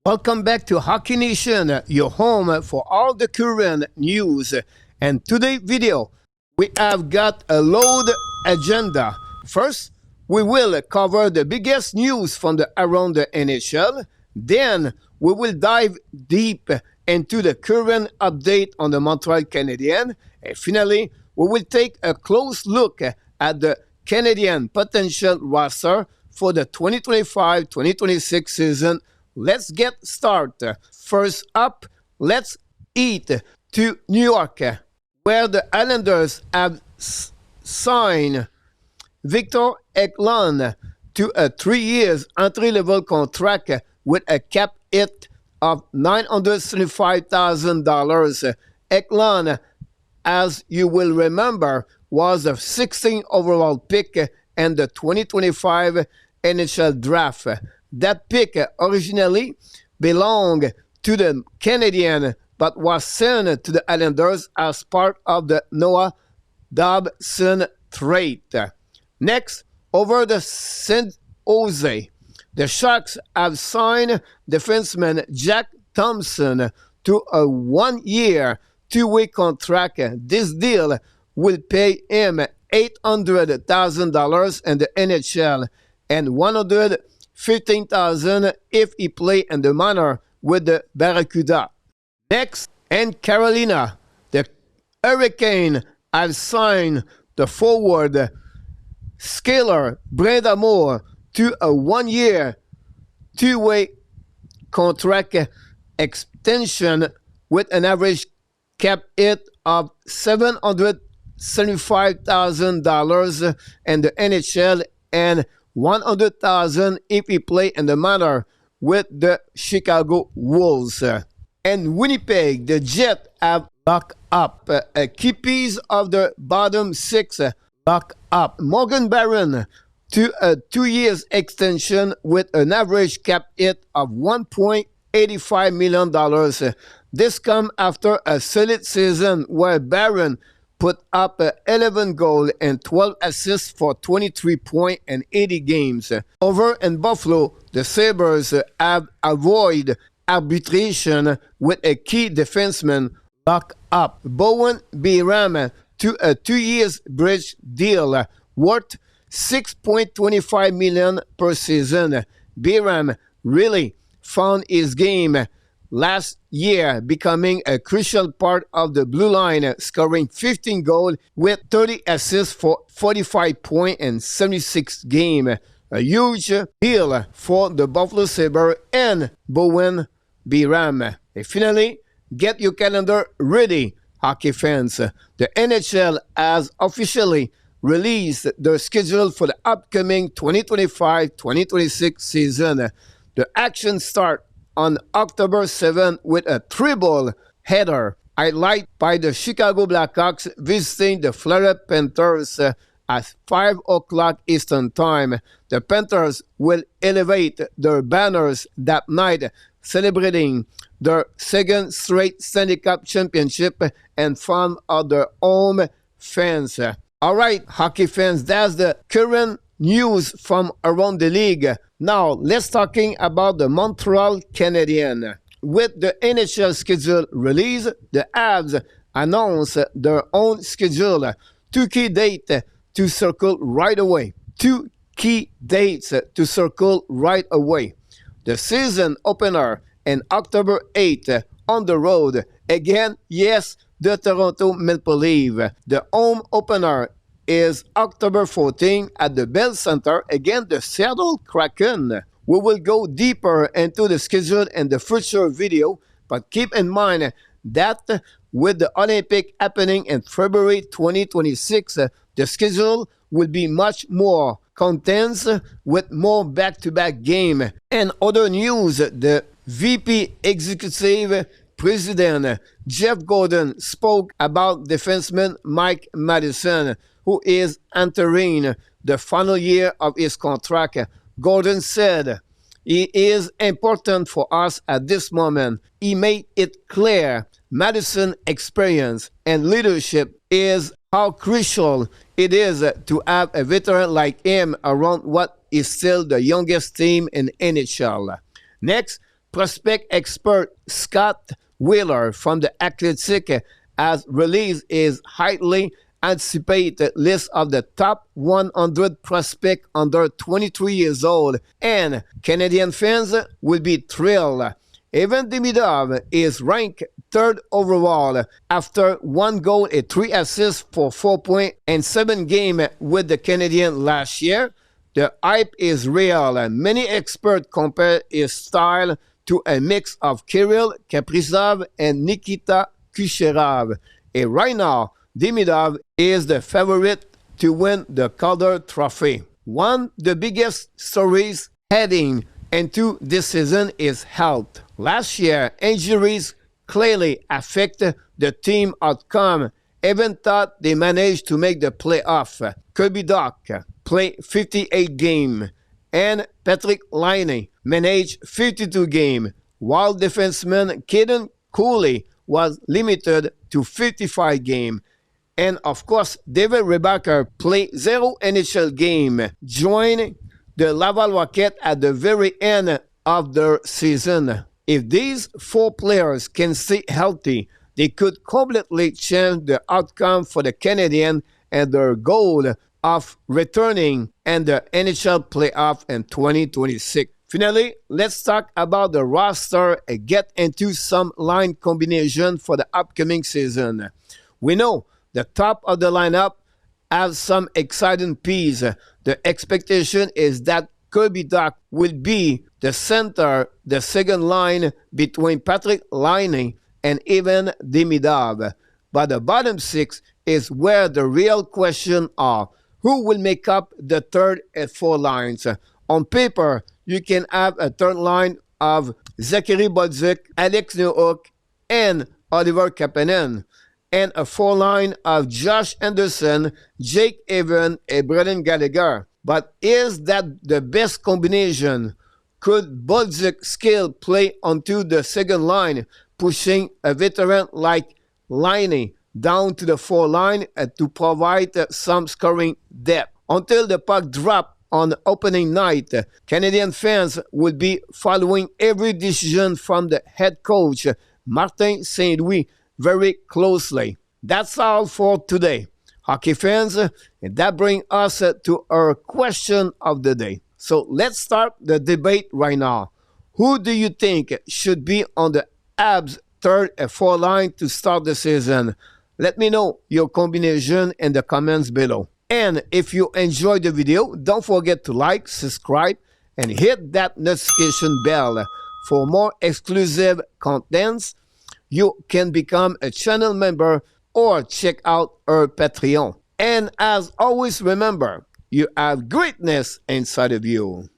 Welcome back to Hockey Nation, your home for all the current news. And today's video, we have got a load agenda. First, we will cover the biggest news from around the NHL. Then, we will dive deep into the current update on the Montreal Canadiens. And finally, we will take a close look at the Canadian potential roster for the 2025-2026 season. Let's get started. First up, let's head to New York, where the Islanders have signed Victor Eklund to a 3-year entry-level contract with a cap hit of $975,000. Eklund, as you will remember, was a 16th overall pick in the 2025 NHL draft. That pick originally belonged to the Canadiens, but was sent to the Islanders as part of the Noah Dobson trade. Next, over the St. Jose, the Sharks have signed defenseman Jack Thompson to a 1-year, 2-way contract. This deal will pay him $800,000 in the NHL and $115,000 if he plays in the minor with the Barracuda. Next, in Carolina, the Hurricane have signed the forward Skylar Bradamore to a 1-year, 2-way contract extension with an average cap hit of $775,000 in the NHL and $100,000 if he play in the minor with the Chicago Wolves. And Winnipeg, the Jets have locked up a key piece of the bottom six. Lock up Morgan Barron to a 2-year extension with an average cap hit of $1.85 million. This comes after a solid season where Barron put up 11 goals and 12 assists for 23 points in 80 games. Over in Buffalo, the Sabres have avoided arbitration with a key defenseman locked up. Bowen Byram to a 2-year bridge deal worth $6.25 million per season. Byram really found his game last year, becoming a crucial part of the blue line, scoring 15 goals with 30 assists for 45 points in 76 games. A huge deal for the Buffalo Sabres and Bowen Byram. And finally, get your calendar ready, hockey fans. The NHL has officially released the schedule for the upcoming 2025-2026 season. The action starts on October 7th with a triple header, highlighted by the Chicago Blackhawks visiting the Florida Panthers at 5 o'clock Eastern Time. The Panthers will elevate their banners that night, celebrating their second straight Stanley Cup championship in front of their home fans. All right, hockey fans, that's the current news from around the league. Now, let's talking about the Montreal Canadiens. With the NHL schedule release, the Habs announced their own schedule. 2 key dates to circle right away. 2 key dates to circle right away. The season opener on October 8th on the road. Again, yes, the Toronto Maple Leafs. The home opener is October 14th at the Bell Center against the Seattle Kraken. We will go deeper into the schedule in the future video, but keep in mind that with the Olympic happening in February 2026, the schedule will be much more condensed with more back-to-back games. And other news, the VP Executive President Jeff Gorton spoke about defenseman Mike Matheson, who is entering the final year of his contract. Gorton said, "He is important for us at this moment." He made it clear Madison's experience and leadership is how crucial it is to have a veteran like him around what is still the youngest team in NHL. Next, prospect expert Scott Wheeler from The Athletic has released his highly anticipated list of the top 100 prospects under 23 years old, and Canadian fans will be thrilled. Ivan Demidov is ranked third overall after 1 goal and 3 assists for 4 points and 7 games with the Canadiens last year. The hype is real, and many experts compare his style to a mix of Kirill, Kaprizov, and Nikita Kucherov. And right now, Demidov is the favorite to win the Calder Trophy. One of the biggest stories heading into this season is health. Last year, injuries clearly affected the team outcome, even thought they managed to make the playoff. Kirby Dach played 58 games, and Patrick Laine managed 52 games, while defenseman Caden Cooley was limited to 55 games. And of course, David Rebacker played 0 NHL game, joining the Laval Rocket at the very end of their season. If these 4 players can stay healthy, they could completely change the outcome for the Canadiens and their goal of returning in the NHL playoff in 2026. Finally, let's talk about the roster and get into some line combination for the upcoming season. We know the top of the lineup has some exciting pieces. The expectation is that Kirby Dach will be the center, the second line between Patrick Laine and Ivan Demidov. But the bottom 6 is where the real question are. Who will make up the third and fourth lines? On paper, you can have a third line of Zachary Bolduc, Alex Newhook, and Oliver Kapanen, and a fourth line of Josh Anderson, Jake Evan, and Brendan Gallagher. But is that the best combination? Could Bolduc's skill play onto the second line, pushing a veteran like Laine down to the fourth line to provide some scoring depth? Until the puck drop on opening night, Canadian fans will be following every decision from the head coach, Martin St. Louis, very closely. That's all for today, hockey fans, and that brings us to our question of the day. So let's start the debate right now. Who do you think should be on the Habs third and fourth line to start the season? Let me know your combination in the comments below. And if you enjoyed the video, don't forget to like, subscribe, and hit that notification bell for more exclusive contents. You can become a channel member or check out our Patreon. And as always, remember, you have greatness inside of you.